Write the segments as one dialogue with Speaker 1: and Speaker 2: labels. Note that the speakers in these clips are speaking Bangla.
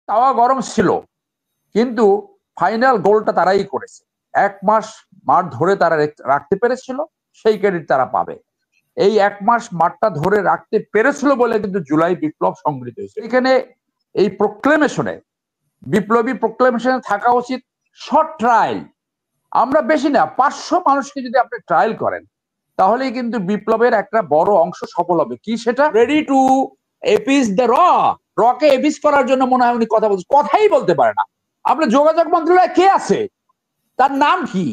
Speaker 1: তাওয়া গরম ছিল, কিন্তু ফাইনাল গোলটা তারাই করেছে। ১ মাস মাঠ ধরে তারা রাখতে পেরেছিল, সেই ক্রেডিট তারা পাবে। এই ১ মাস মাঠটা ধরে রাখতে পেরেছিল বলে কিন্তু জুলাই বিপ্লব সংগঠিত হয়েছে। এখানে এই প্রোক্লেমেশনে, বিপ্লবী প্রোক্লেমেশনে থাকা উচিত শর্ট ট্রায়াল। আমরা বেশি না, ৫০০ মানুষকে যদি আপনি ট্রায়াল করেন, তাহলেই কিন্তু বিপ্লবের একটা বড় অংশ সফল হবে। কি সেটা? Ready to Apis the rake Apis করার জন্য মনে হয় উনি কথা বলছেন, কথাই বলতে পারে না। আপনার যোগাযোগ মন্ত্রণালয়ে কে আছে? তার নাম কি?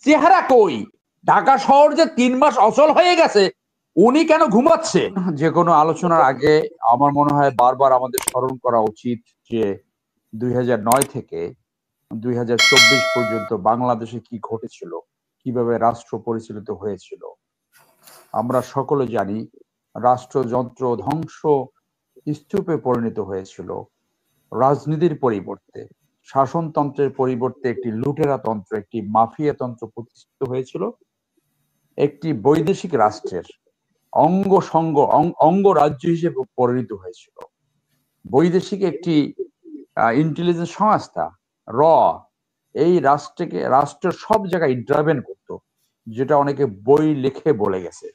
Speaker 1: চেহারা কই? ঢাকা শহর যে ৩ মাস অচল হয়ে গেছে, উনি কেন ঘুমাচ্ছে? যে কোনো আলোচনার আগে আমার মনে হয় বারবার আমাদের স্মরণ করা উচিত যে ২০০৯ থেকে ২০২৪ পর্যন্ত বাংলাদেশে কি ঘটেছিল, কিভাবে রাষ্ট্র পরিচালিত হয়েছিল। আমরা সকলে জানি রাষ্ট্রযন্ত্র ধ্বংস স্তূপে পরিণত হয়েছিল। রাজনীতির পরিবর্তে, শাসনতন্ত্রের পরিবর্তে একটি লুটেরা তন্ত্র, একটি মাফিয়া তন্ত্র প্রতিষ্ঠিত হয়েছিল। একটি বৈদেশিক রাষ্ট্রের অঙ্গরাজ্য হিসেবে পরিণত হয়েছিল। বৈদেশিক একটি ইন্টেলিজেন্স সংস্থা র এই রাষ্ট্রের সব জায়গায় ইন্টারভেন করতো, যেটা অনেকে বই লিখে বলে গেছে।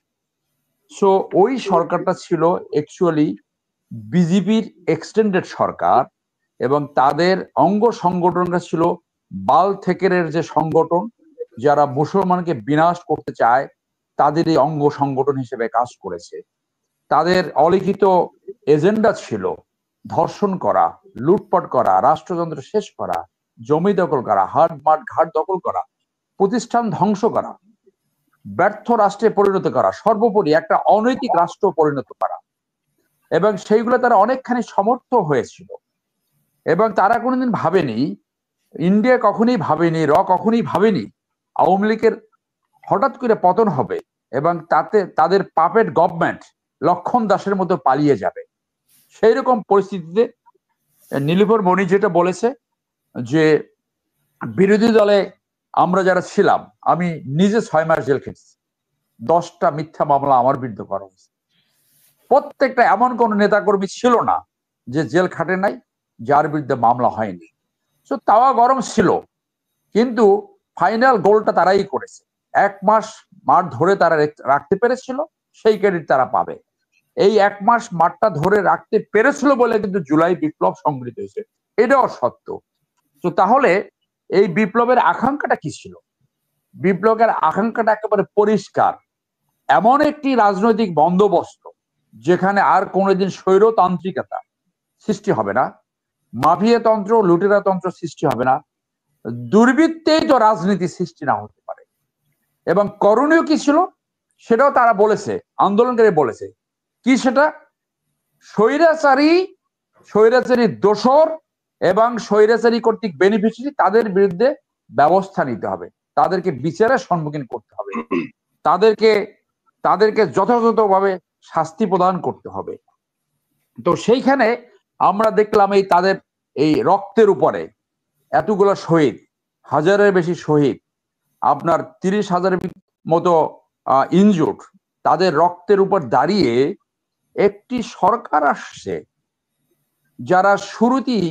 Speaker 1: সো ওই সরকারটা ছিল অ্যাকচুয়ালি বিজেপির এক্সটেন্ডেড সরকার, এবং তাদের অঙ্গ সংগঠনটা ছিল বাল থেকেরের যে সংগঠন, যারা মুসলমানকে বিনাশ করতে চায়, তাদের এই অঙ্গ সংগঠন হিসেবে কাজ করেছে। তাদের অলিখিত এজেন্ডা ছিল ধর্ষণ করা, লুটপাট করা, রাষ্ট্রযন্ত্র শেষ করা, জমি দখল করা, হাট মাঠ ঘাট দখল করা, প্রতিষ্ঠান ধ্বংস করা, ব্যর্থ রাষ্ট্রে পরিণত করা, সর্বোপরি একটা অনৈতিক রাষ্ট্র পরিণত করা। এবং সেইগুলো তারা অনেকখানি সমর্থ হয়েছিল। এবং তারা কোনোদিন ভাবেনি, ইন্ডিয়া কখনই ভাবেনি, কখনই ভাবেনি আওয়ামী লীগের হঠাৎ করে পতন হবে এবং তাতে তাদের পাপেট গভর্নমেন্ট লক্ষণ দাসের মতো পালিয়ে যাবে। সেই রকম পরিস্থিতিতে নীলুফার মনি যেটা বলেছে যে বিরোধী দলে আমরা যারা ছিলাম, আমি নিজে ৬ মাস জেল খেটেছি, 10টা মিথ্যা মামলা আমার বিরুদ্ধে করা হয়েছে। প্রত্যেকটা এমন কোন নেতাকর্মী ছিল না যে জেল খাটে নাই, যার বিরুদ্ধে মামলা হয়নি। তো তাওয়া গরম ছিল, কিন্তু ফাইনাল গোলটা তারাই করেছে। ১ মাস মাঠ ধরে তারা রাখতে পেরেছিল, সেই ক্রেডিট তারা পাবে। এই ১ মাস মাঠটা ধরে রাখতে পেরেছিল বলে কিন্তু জুলাই বিপ্লব সংগঠিত হয়েছে, এটাও সত্য। তো তাহলে এই বিপ্লবের আকাঙ্ক্ষাটা কি ছিল? বিপ্লবের আকাঙ্ক্ষাটা একেবারে পরিষ্কার, এমন একটি রাজনৈতিক বন্দোবস্ত যেখানে আর কোনোদিন স্বৈরতান্ত্রিকতা সৃষ্টি হবে না, মাফিয়া তন্ত্র, লুটেরা তন্ত্র সৃষ্টি হবে না, দুর্বৃত্তেই তো রাজনীতি সৃষ্টি না হতে পারে। এবং করণীয় কি ছিল সেটাও তারা বলেছে, আন্দোলনকারী বলেছে। কি সেটা? স্বৈরাচারী দোসর এবং স্বৈরাচারী কর্তৃক বেনিফিশিয়ারি, তাদের বিরুদ্ধে ব্যবস্থা নিতে হবে, তাদেরকে বিচারের সম্মুখীন করতে হবে, তাদেরকে যথাযথভাবে শাস্তি প্রদান করতে হবে। তো সেইখানে আমরা দেখলাম এই তাদের এই রক্তের উপরে এতগুলো শহীদ, হাজারের বেশি শহীদ, আপনার ৩০,০০০ মতো ইনজুর্ড, তাদের রক্তের উপর দাঁড়িয়ে একটি সরকার আসছে যারা শুরুতেই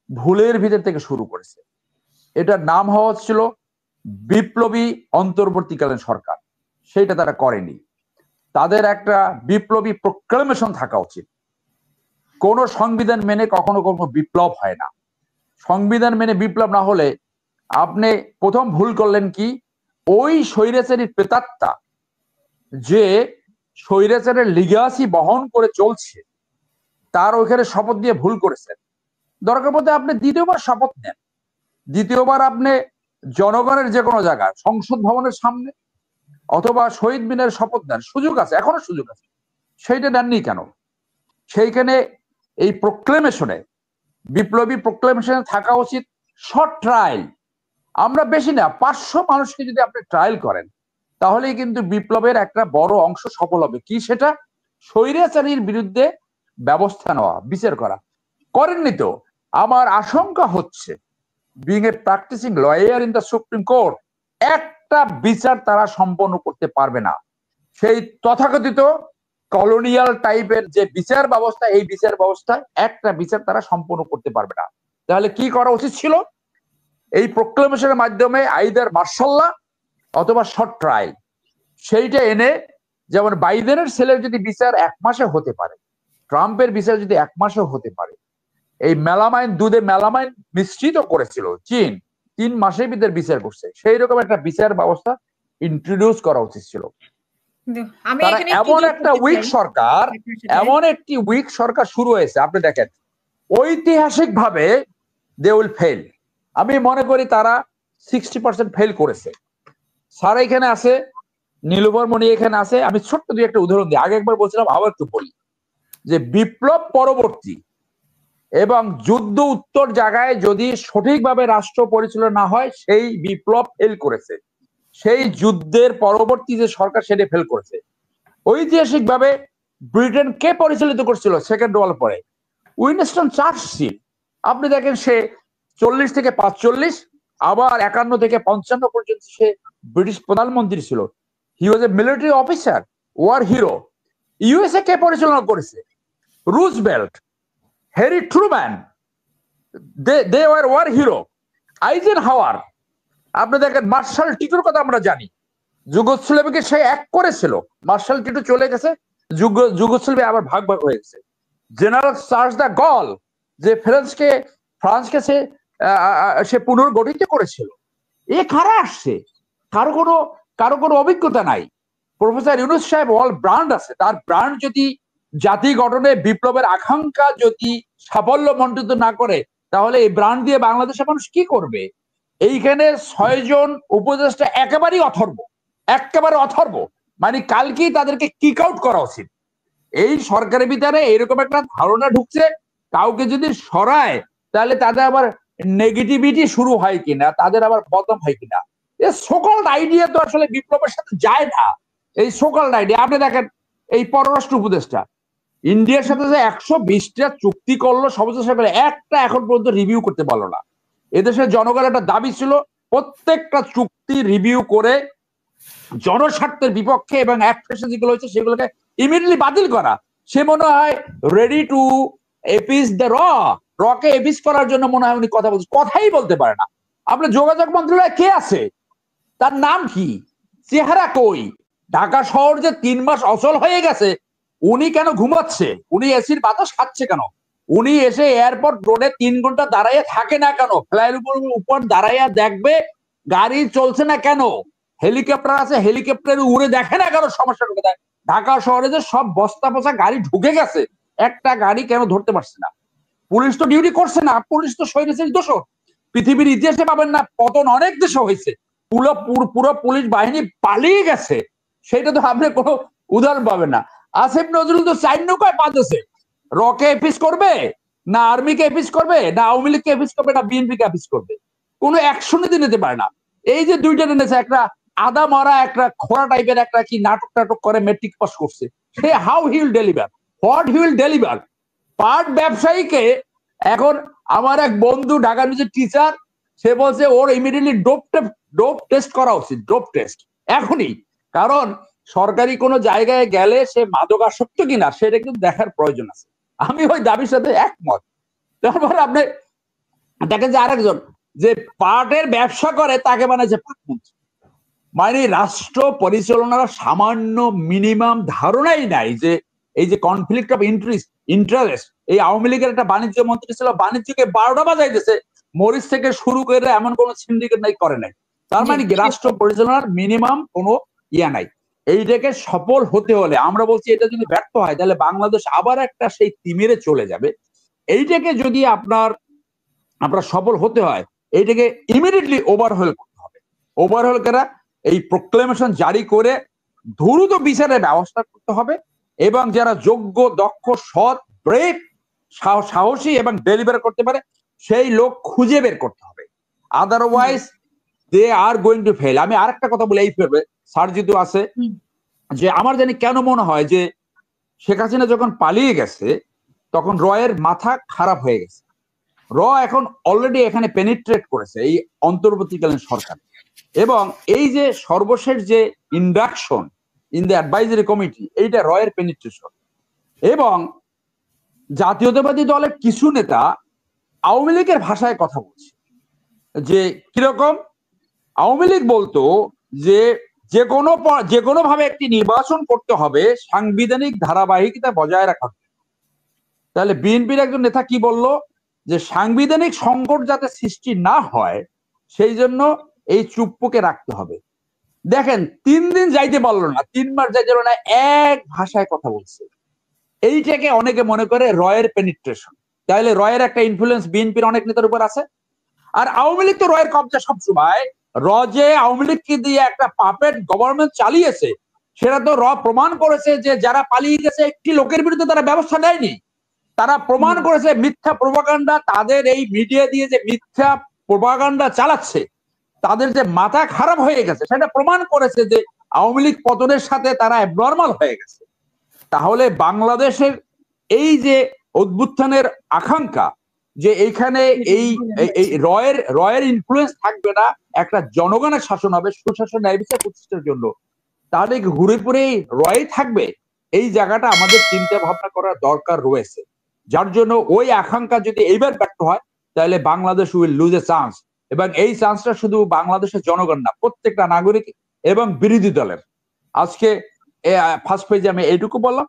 Speaker 1: ভুলের ভিতর থেকে শুরু করেছে। এটার নাম হওয়া ছিল বিপ্লবী অন্তর্বর্তীকালীন সরকার, সেইটা তারা করেনি। তাদের একটা বিপ্লবী প্রোক্লেমেশন থাকা উচিত। কোন সংবিধান মেনে কখনো কোনো বিপ্লব হয় না। সংবিধান মেনে বিপ্লব না হলে আপনি প্রথম ভুল করলেন কি, ওই স্বৈরাচারীর প্রেতাত্মা যে স্বৈরাচারের লিগাসি বহন করে চলছে, তার ওইখানে শপথ দিয়ে ভুল করেছেন। দরকার পড়তে আপনি দ্বিতীয়বার শপথ নেন, দ্বিতীয়বার আপনি জনগণের যে কোনো জায়গায়, সংসদ ভবনের সামনে অথবা শহীদ মিনারে শপথ নেন, সুযোগ আছে, এখনো সুযোগ আছে, সেইটা নেননি কেন? সেইখানে এই প্রোক্লেমেশনে, বিপ্লবী প্রোক্লেমেশনে থাকা উচিত শর্ট ট্রায়াল। আমরা বেশি না, ৫০০ মানুষকে যদি আপনি ট্রায়াল করেন, তাহলেই কিন্তু বিপ্লবের একটা বড় অংশ সফল হবে। কি সেটা? স্বৈরাচারীর বিরুদ্ধে ব্যবস্থা নেওয়া, বিচার করা। করেননি তো। আমার আশঙ্কা হচ্ছে, being a practising lawyer in the Supreme Court, একটা বিচার তারা সম্পন্ন করতে পারবে না। সেই তথাকথিত কলোনিয়াল টাইপের যে বিচার ব্যবস্থা, এই বিচার ব্যবস্থায় একটা বিচার তারা সম্পন্ন করতে পারবে না। তাহলে কি করা উচিত ছিল? এই প্রোক্লেমেশনের মাধ্যমে আইদার মার্শাল ল অথবা শর্ট ট্রায়াল সেইটা এনে, যেমন বাইডেনের ছেলের যদি বিচার 1 মাসে হতে পারে, ট্রাম্পের বিচার যদি 1 মাসে হতে পারে, এই মেলামাইন দুধে মেলামাইন মিশ্রিত করেছিল চীন, 3 মাসের ভিতরে বিচার করছে, সেই রকম একটা বিচার ব্যবস্থা ইন্ট্রোডিউস করা উচিত ছিল। তারা এমন একটা উইক সরকার শুরু হয়েছে, আপনি দেখেন ঐতিহাসিক ভাবে দে উইল ফেল। আমি মনে করি তারা 60% ফেল করেছে। স্যার এখানে আছে, নীলুফার মণি এখানে আছে, আমি ছোট্ট দুই একটা উদাহরণ দিই, আগে একবার বলছিলাম আবার একটু বলি, যে বিপ্লব পরবর্তী এবং যুদ্ধ উত্তর জায়গায় যদি সঠিকভাবে রাষ্ট্র পরিচালনা না হয়, সেই বিপ্লব ফেল করেছে। সেই যুদ্ধের পরবর্তী যে সরকার সেটা ফেল করেছে। ঐতিহাসিক ভাবে ব্রিটেন কে পরিচালিত করছিল সেকেন্ড ওয়ার্ল্ড পরে? Winston Churchill. আপনি দেখেন সে 40 থেকে 45, আবার 51 থেকে 55 পর্যন্ত সে ব্রিটিশ প্রধানমন্ত্রী ছিল। He was a military officer, war hero. USA কে পরিচালনা করেছে? Roosevelt, Harry Truman, they were war hero. Eisenhower, আপনি দেখেন মার্শাল টিটোর কথা আমরা জানি, যুগোস্লাভিয়াকে সে এক করেছিল, মার্শাল টিটো চলে গেছে, যুগোস্লাভিয়া আবার ভাগ ভাগ হয়ে গেছে। জেনারেল চার্লস দা গল, যে ফ্রান্সকে সে পুনর্গঠিত করেছিল, এ কারা আসছে? কারো কোনো অভিজ্ঞতা নাই। প্রফেসর ইউনুস সাহেব অল ব্র্যান্ড আছে, তার ব্র্যান্ড যদি জাতি গঠনে বিপ্লবের আকাঙ্ক্ষা যদি সাফল্য মণ্ডিত না করে, তাহলে এই ব্র্যান্ড দিয়ে বাংলাদেশের মানুষ কি করবে? এইখানে 6 জন উপদেষ্টা একেবারে অথর্ব, মানে কালকেই তাদেরকে কিক আউট করা উচিত। এই সরকারের ভিতরে এরকম একটা ধারণা ঢুকছে, কাউকে যদি সরায় তাহলে তাদের আবার নেগেটিভিটি শুরু হয় কিনা, তাদের আবার বদনাম হয় কিনা। এই সোকল্ড আইডিয়া তো আসলে বিপ্লবের সাথে যায় না। এই সোকল্ড আইডিয়া, আপনি দেখেন এই পররাষ্ট্র উপদেষ্টা ইন্ডিয়ার সাথে যে 120টা চুক্তি করলো সমস্ত সরকার, একটা এখন পর্যন্ত রিভিউ করতে পারলো না। এদেশের জনগণের একটা দাবি ছিল প্রত্যেকটা চুক্তি রিভিউ করে জনস্বার্থের বিপক্ষে এবং অ্যাক্ট যেগুলো হয়েছে সেগুলোকে ইমিডিয়েটলি বাতিল করা। সে মনে হয় ready to Apis the rake Apis করার জন্য মনে হয় উনি কথা বলছে, কথাই বলতে পারে না। আপনার যোগাযোগ মন্ত্রণালয়ে কে আছে? তার নাম কি? চেহারা কই? ঢাকা শহর যে 3 মাস অচল হয়ে গেছে, উনি কেন ঘুমাচ্ছে? উনি এসির বাতাস খাচ্ছে কেন? উনি এসে এয়ারপোর্ট রোডে 3 ঘন্টা দাঁড়াইয়া থাকে না কেন? ফ্লাইয়ের উপর দাঁড়াইয়া দেখবে গাড়ি চলছে না কেন? হেলিকপ্টার আছে, হেলিকপ্টারে উড়ে দেখে না কেন? সমস্যা কোথায়? ঢাকা শহরে যে সব বস্তা পচা গাড়ি ঢুকে গেছে, একটা গাড়ি কেন ধরতে পারছে না? পুলিশ তো ডিউটি করছে না, পুলিশ তো স্বৈরাচারী দোষর। পৃথিবীর ইতিহাসে পাবেন না, পতন অনেক দেশে হয়েছে, পুরো পুলিশ বাহিনী পালিয়ে গেছে, সেটা তো আপনি কোনো উদাহরণ পাবেন না। আসিফ নজরুল তো 4 নৌকায় পাচ্ছে, রকে এপিস করবে না, আর্মিকে এপিস করবে না, আওয়ামী লীগকে এপিস করবে না, বিএনপিকে এপিস করবে, কোনো অ্যাকশনই নিতে পারে না। এই যে দুইটা এনেছে, একটা আদা মারা একটা খোড়া টাইপের একটা কি নাটক করে মেট্রিক পাস করছে, say how he will deliver, what he will deliver? পাট ব্যবসায়ীকে এখন আমার এক বন্ধু ঢাকা নিজের টিচার, সে বলছে ওর ইমিডিয়েটলি ডোপ টেস্ট করা উচিত, ডোপ টেস্ট এখনই। কারণ সরকারি কোনো জায়গায় গেলে সে মাদকাসক্ত কিনা সেটা কিন্তু দেখার প্রয়োজন আছে। আমি ওই দাবির সাথে একমত। তারপর আপনি দেখেন যে আরেকজন যে পাটের ব্যবসা করে তাকে বানাইছে পাটমন্ত্রী। মানে রাষ্ট্র পরিচালনার সামান্য মিনিমাম ধারণাই নাই যে এই যে কনফ্লিক্ট অফ ইন্টারেস্ট। এই আওয়ামী লীগের একটা বাণিজ্য মন্ত্রী ছিল, বাণিজ্যকে 12টা বাজাই দিয়েছে, মরিচ থেকে শুরু করে এমন কোন সিন্ডিকেট নাই করে নাই। তার মানে কি রাষ্ট্র পরিচালনার মিনিমাম কোনো ইয়া নাই। এইটাকে সফল হতে হলে আমরা বলছি এটা যদি ব্যর্থ হয় তাহলে বাংলাদেশ আবার একটা সেই তিমিরে চলে যাবে। এইটাকে যদি আপনার সফল হতে হয়, এইটাকে ইমিডিয়েটলি ওভারহল করতে হবে। ওভারহল করা, এই প্রোক্লেমেশন জারি করে দ্রুত বিচারের ব্যবস্থা করতে হবে এবং যারা যোগ্য, দক্ষ, সৎ, ব্রেভ, সাহসী এবং ডেলিভার করতে পারে সেই লোক খুঁজে বের করতে হবে। Otherwise they are going to fail. আমি আরেকটা কথা বলে এই ফেলবে, স্যার যেহেতু আছে, যে আমার জানি কেন মনে হয় যে শেখ হাসিনা যখন পালিয়ে গেছে তখন রয়ের মাথা খারাপ হয়ে গেছে। এখন অলরেডি এখানে পেনিট্রেট করেছে এই অন্তর্বর্তীকালীন সরকার, এবং এই যে সর্বশেষ যে induction in the advisory committee, এইটা রয়ের পেনিট্রেশন। এবং জাতীয়তাবাদী দলের কিছু নেতা আওয়ামী লীগের ভাষায় কথা বলছি, যে কিরকম আওয়ামী লীগ বলতো যে যে কোনো ভাবে একটি নির্বাচন করতে হবে সাংবিধানিক ধারাবাহিকতা বজায় রাখার। তাহলে বিএনপির একজন নেতা কি বলল, যে সাংবিধানিক সংকট যাতে সৃষ্টি না হয় সেই জন্য এই চুপ্পুকে রাখতে হবে। দেখেন 3 দিন যাইতে পারলো না, 3 মাস যাইতে পারলো না, এক ভাষায় কথা বলছে। এইটাকে অনেকে মনে করে রয়ের পেনিট্রেশন। তাহলে রয়ের একটা ইনফ্লুয়েন্স বিএনপির অনেক নেতার উপর আছে। আর আওয়ামী লীগ তো রয়ের কবজা সবসময়। যে আওয়ামী লীগকে দিয়ে একটা পাপেট গভর্নমেন্ট চালিয়েছে, সেটা তো প্রমাণ করেছে যে যারা পালিয়ে গেছে একটি লোকের বিরুদ্ধে তারা ব্যবস্থা নেয়নি। তারা প্রমাণ করেছে মিথ্যা প্রোপাগান্ডা, তাদের এই মিডিয়া দিয়ে যে মিথ্যা প্রোপাগান্ডা চালাচ্ছে, তাদের যে মাথা খারাপ হয়ে গেছে সেটা প্রমাণ করেছে যে আওয়ামী লীগ পতনের সাথে তারা অ্যাবনর্মাল হয়ে গেছে। তাহলে বাংলাদেশের এই যে অভ্যুত্থানের আকাঙ্ক্ষা, যে এইখানে এই রয়ের ইনফ্লুয়েন্স থাকবে না, একটা জনগণের শাসন হবে, সুশাসন ন্যায় বিচার প্রতিষ্ঠার জন্য, তাহলে ঘুরে ফিরে রয় থাকবে। এই জায়গাটা আমাদের চিন্তা ভাবনা করার দরকার রয়েছে। যার জন্য ওই আকাঙ্ক্ষা যদি এইবার ব্যর্থ হয়, তাহলে Bangladesh will lose A chance. এবং এই চান্সটা শুধু বাংলাদেশের জনগণ না, প্রত্যেকটা নাগরিক এবং বিরোধী দলের। আজকে ফার্স্ট পেজে আমি এইটুকু বললাম।